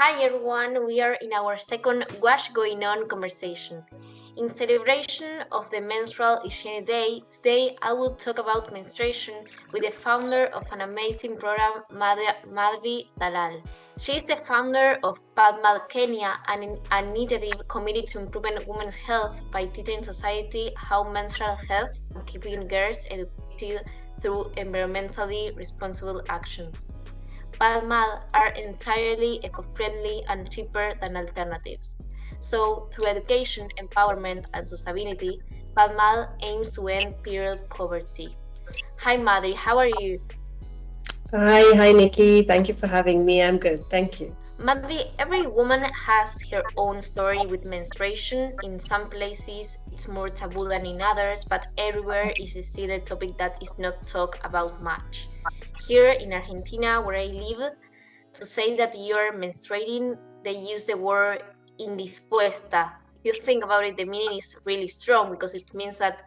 Hi everyone, we are in our second What's Going On conversation. In celebration of the Menstrual Hygiene Day, today I will talk about menstruation with the founder of an amazing program, Madhvi Dalal. She is the founder of PadMad Kenya, an initiative committed to improving women's health by teaching society how menstrual health and keeping girls educated through environmentally responsible actions. PadMad are entirely eco-friendly and cheaper than alternatives. So, through education, empowerment, and sustainability, PadMad aims to end period poverty. Hi, Madri, how are you? Hi, Nikki. Thank you for having me. I'm good. Thank you. Madvi, every woman has her own story with menstruation. In some places, it's more taboo than in others, but everywhere is still a topic that is not talked about much. Here in Argentina, where I live, to say that you're menstruating, they use the word indispuesta. If you think about it, the meaning is really strong because it means that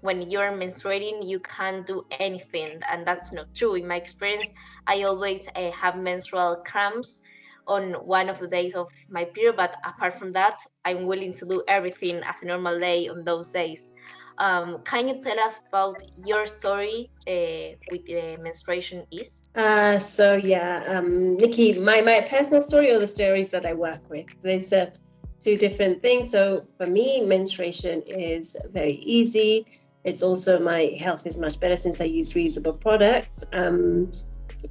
when you're menstruating, you can't do anything, and that's not true. In my experience, I always have menstrual cramps on one of the days of my period, but apart from that, I'm willing to do everything as a normal day on those days. Can you tell us about your story with the menstruation is? Nikki, my personal story or the stories that I work with, there's two different things. So for me, menstruation is very easy. It's also my health is much better since I use reusable products.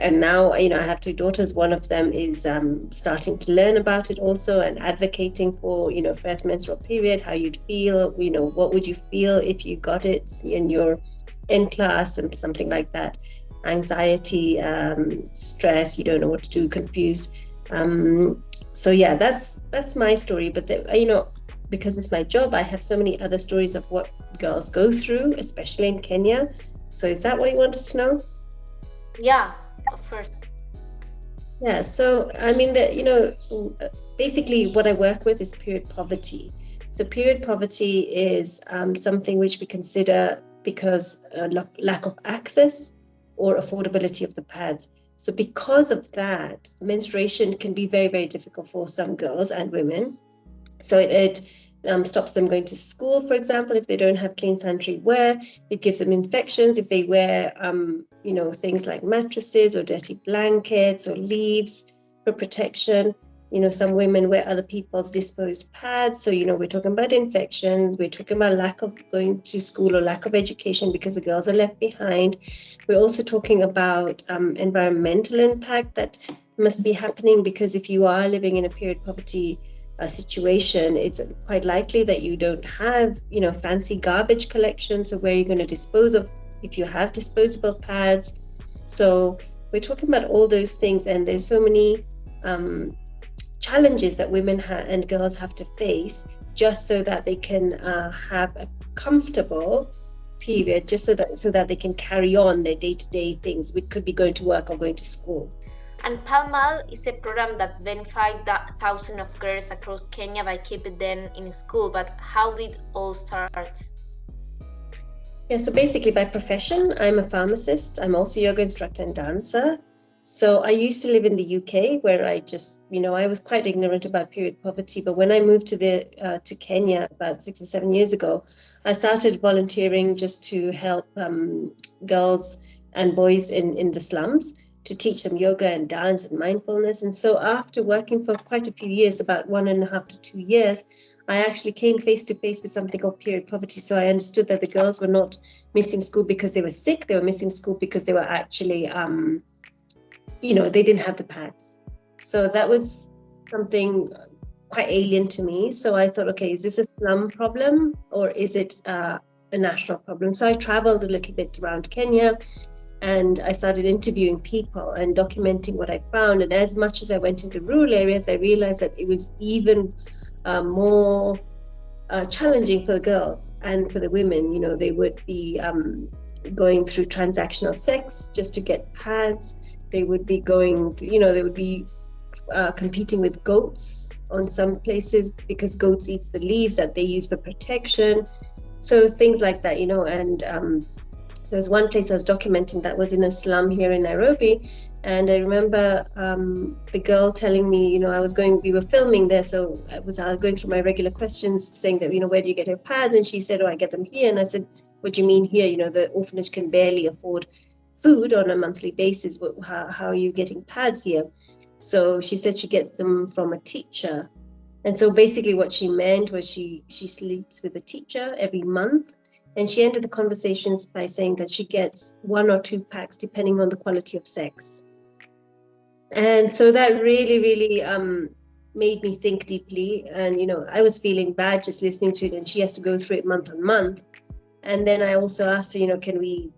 And now, I have two daughters. One of them is starting to learn about it also and advocating for, first menstrual period, how you'd feel, what would you feel if you got it in your in class and something like that. Anxiety, stress, you don't know what to do, confused. That's my story. But because it's my job, I have so many other stories of what girls go through, especially in Kenya. So is that what you wanted to know? Yeah, of course. Yeah. So basically what I work with is period poverty. So period poverty is something which we consider because lack of access or affordability of the pads. So because of that, menstruation can be very, very difficult for some girls and women. So it stops them going to school, for example, if they don't have clean sanitary wear. It gives them infections if they wear, things like mattresses or dirty blankets or leaves for protection. Some women wear other people's disposed pads. So, we're talking about infections. We're talking about lack of going to school or lack of education because the girls are left behind. We're also talking about environmental impact that must be happening because if you are living in a period poverty situation, it's quite likely that you don't have, fancy garbage collection. So where are you going to dispose of if you have disposable pads? So we're talking about all those things, and there's so many challenges that women and girls have to face just so that they can have a comfortable period, just so that they can carry on their day-to-day things, which could be going to work or going to school. And PadMad is a program that benefits thousands of girls across Kenya by keeping them in school. But how did it all start? Yeah, so basically by profession, I'm a pharmacist. I'm also a yoga instructor and dancer. So I used to live in the UK where I just, I was quite ignorant about period poverty. But when I moved to Kenya about 6 or 7 years ago, I started volunteering just to help girls and boys in the slums, to teach them yoga and dance and mindfulness. And so after working for quite a few years, about 1.5 to 2 years, I actually came face to face with something called period poverty. So I understood that the girls were not missing school because they were sick. They were missing school because they were actually, they didn't have the pads. So that was something quite alien to me. So I thought, okay, is this a slum problem or is it a national problem? So I traveled a little bit around Kenya, and I started interviewing people and documenting what I found. And as much as I went into rural areas, I realized that it was even more challenging for the girls and for the women. They would be going through transactional sex just to get pads. They would be competing with goats on some places because goats eat the leaves that they use for protection. So things like that, and There was one place I was documenting that was in a slum here in Nairobi, and I remember the girl telling me, we were filming there, so I was going through my regular questions, saying that, where do you get your pads? And she said, oh, I get them here. And I said, what do you mean here? The orphanage can barely afford food on a monthly basis. How are you getting pads here? So she said she gets them from a teacher. And so basically what she meant was she sleeps with a teacher every month. And she ended the conversations by saying that she gets 1 or 2 packs depending on the quality of sex. And so that really, really made me think deeply. And, I was feeling bad just listening to it, and she has to go through it month on month. And then I also asked her, can we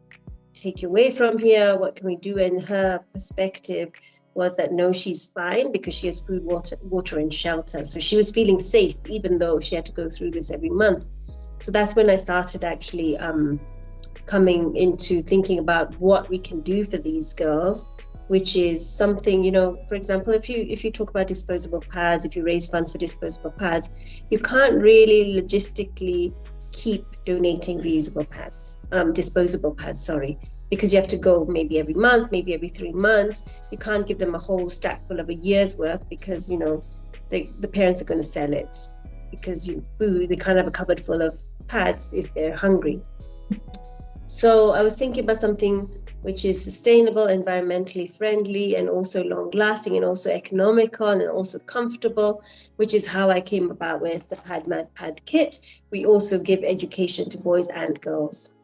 take you away from here? What can we do? And her perspective was that no, she's fine because she has food, water, and shelter. So she was feeling safe, even though she had to go through this every month. So that's when I started actually coming into thinking about what we can do for these girls, which is something, for example, if you talk about disposable pads, if you raise funds for disposable pads, you can't really logistically keep donating reusable pads, disposable pads, sorry, because you have to go maybe every month, maybe every 3 months. You can't give them a whole stack full of a year's worth because, the parents are going to sell it because they can't have a cupboard full of pads if they're hungry. So I was thinking about something which is sustainable, environmentally friendly, and also long lasting, and also economical, and also comfortable, which is how I came about with the PadMad Pad Kit. We also give education to boys and girls.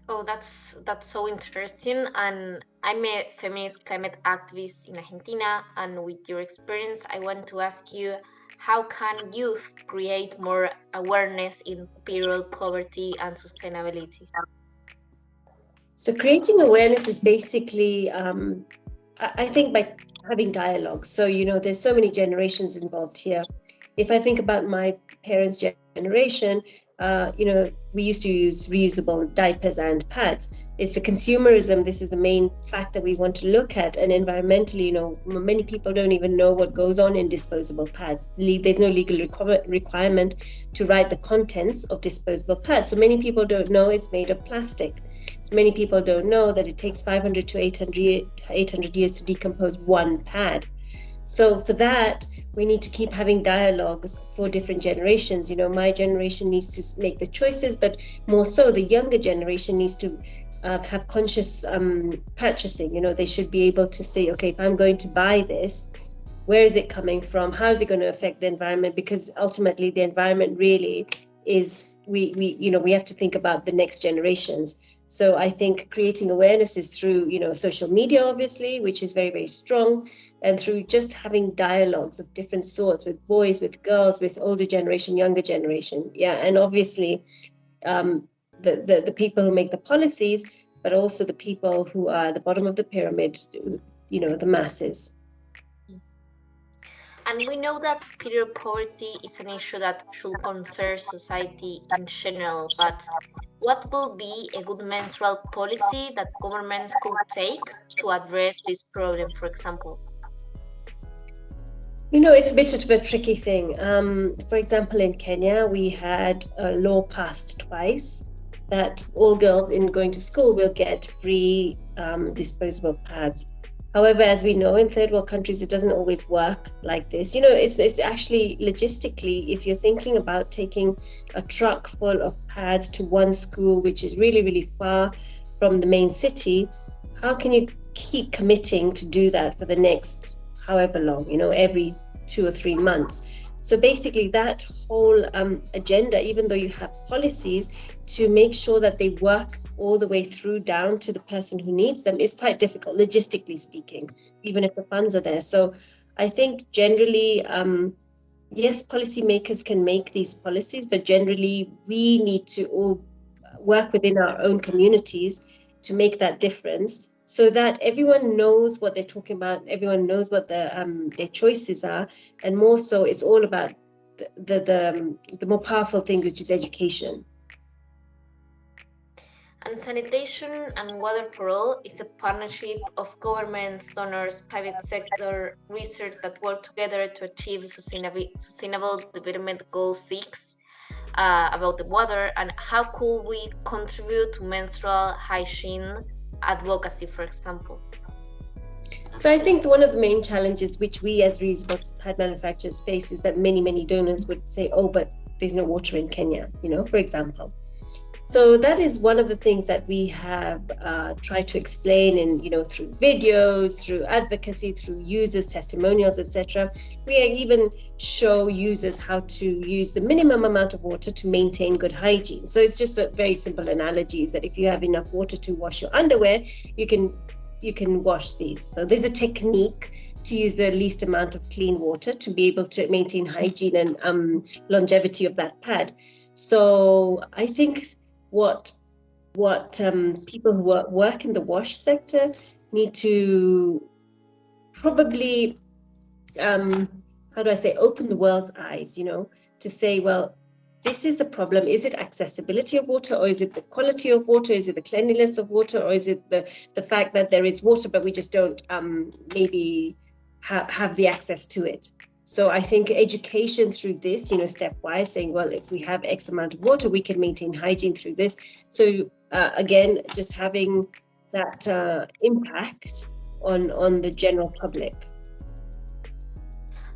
Oh, that's so interesting. And I'm a feminist climate activist in Argentina, and with your experience, I want to ask you, how can youth create more awareness in period poverty and sustainability? So creating awareness is basically, I think, by having dialogue. So, there's so many generations involved here. If I think about my parents' generation, we used to use reusable diapers and pads. It's the consumerism. This is the main fact that we want to look at. And environmentally, many people don't even know what goes on in disposable pads. There's no legal requirement to write the contents of disposable pads. So many people don't know it's made of plastic. So many people don't know that it takes 500 to 800 years to decompose one pad. So for that, we need to keep having dialogues for different generations. My generation needs to make the choices, but more so the younger generation needs to have conscious purchasing. They should be able to say, okay, if I'm going to buy this, where is it coming from? How is it going to affect the environment? Because ultimately the environment really is, we have to think about the next generations. So I think creating awareness is through, social media, obviously, which is very, very strong, and through just having dialogues of different sorts with boys, with girls, with older generation, younger generation. Yeah. And obviously the people who make the policies, but also the people who are at the bottom of the pyramid, the masses. And we know that period poverty is an issue that should concern society in general, but what would be a good menstrual policy that governments could take to address this problem, for example? It's a bit of a tricky thing. For example, in Kenya, we had a law passed twice that all girls in going to school will get free disposable pads. However, as we know, in third world countries, it doesn't always work like this. It's actually logistically, if you're thinking about taking a truck full of pads to one school, which is really, really far from the main city, how can you keep committing to do that for the next however long, every 2 or 3 months? So basically that whole agenda, even though you have policies to make sure that they work all the way through down to the person who needs them, is quite difficult, logistically speaking, even if the funds are there. So I think generally, yes, policymakers can make these policies, but generally we need to all work within our own communities to make that difference, so that everyone knows what they're talking about, everyone knows what their choices are, and more so, it's all about the more powerful thing, which is education. And Sanitation and Water for All is a partnership of governments, donors, private sector, research that work together to achieve Sustainable Development Goal 6. about the water, and how could we contribute to menstrual hygiene advocacy, for example? So I think one of the main challenges which we as reusable pad manufacturers face is that many donors would say, oh, but there's no water in Kenya, for example. So that is one of the things that we have tried to explain in, through videos, through advocacy, through users' testimonials, etc. We even show users how to use the minimum amount of water to maintain good hygiene. So it's just a very simple analogy is that if you have enough water to wash your underwear, you can wash these. So there's a technique to use the least amount of clean water to be able to maintain hygiene and longevity of that pad. So I think what people who work in the wash sector need to probably how do I say, open the world's eyes, to say, well, this is the problem. Is it accessibility of water, or is it the quality of water? Is it the cleanliness of water, or is it the fact that there is water but we just don't maybe have the access to it? So I think education through this, stepwise, saying, well, if we have X amount of water, we can maintain hygiene through this. So again, just having that impact on the general public.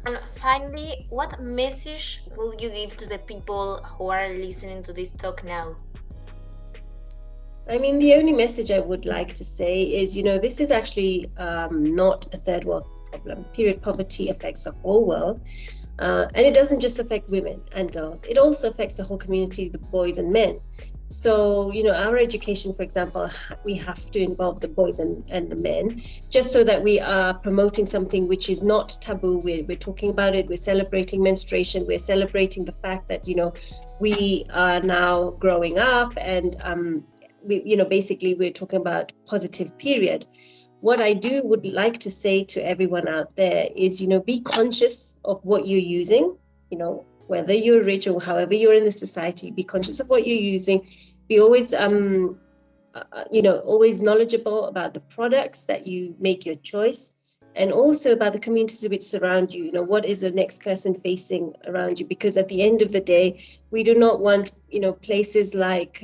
And finally, what message would you give to the people who are listening to this talk now? I mean, the only message I would like to say is, this is actually not a third world problem. Period poverty affects the whole world. And it doesn't just affect women and girls. It also affects the whole community, the boys and men. So, our education, for example, we have to involve the boys and the men, just so that we are promoting something which is not taboo. We're talking about it. We're celebrating menstruation. We're celebrating the fact that, we are now growing up and, basically we're talking about positive period. What I would like to say to everyone out there is, be conscious of what you're using, whether you're rich or however you're in the society, be conscious of what you're using, be always, always knowledgeable about the products that you make your choice, and also about the communities which surround you. What is the next person facing around you? Because at the end of the day, we do not want, places like,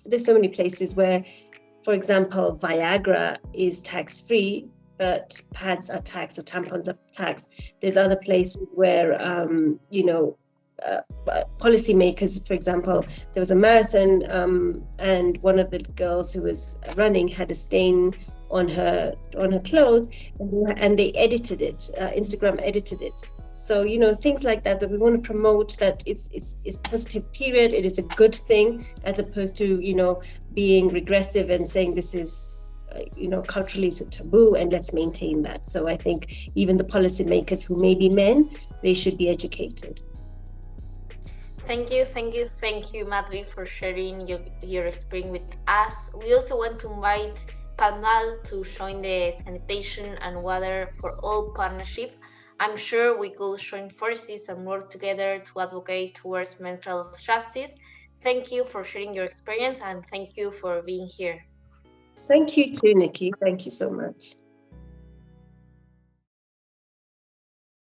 there's so many places where, for example, Viagra is tax-free, but pads are taxed or tampons are taxed. There's other places where, policymakers, for example, there was a marathon and one of the girls who was running had a stain on her clothes, and they edited it. Instagram edited it. So, things like that we want to promote, that it's positive period. It is a good thing, as opposed to, being regressive and saying this is, culturally it's a taboo, and let's maintain that. So I think even the policymakers who may be men, they should be educated. Thank you, Madhvi, for sharing your experience with us. We also want to invite PadMad to join the Sanitation and Water for All partnership. I'm sure we could join forces and work together to advocate towards menstrual justice. Thank you for sharing your experience, and thank you for being here. Thank you too, Nikki. Thank you so much.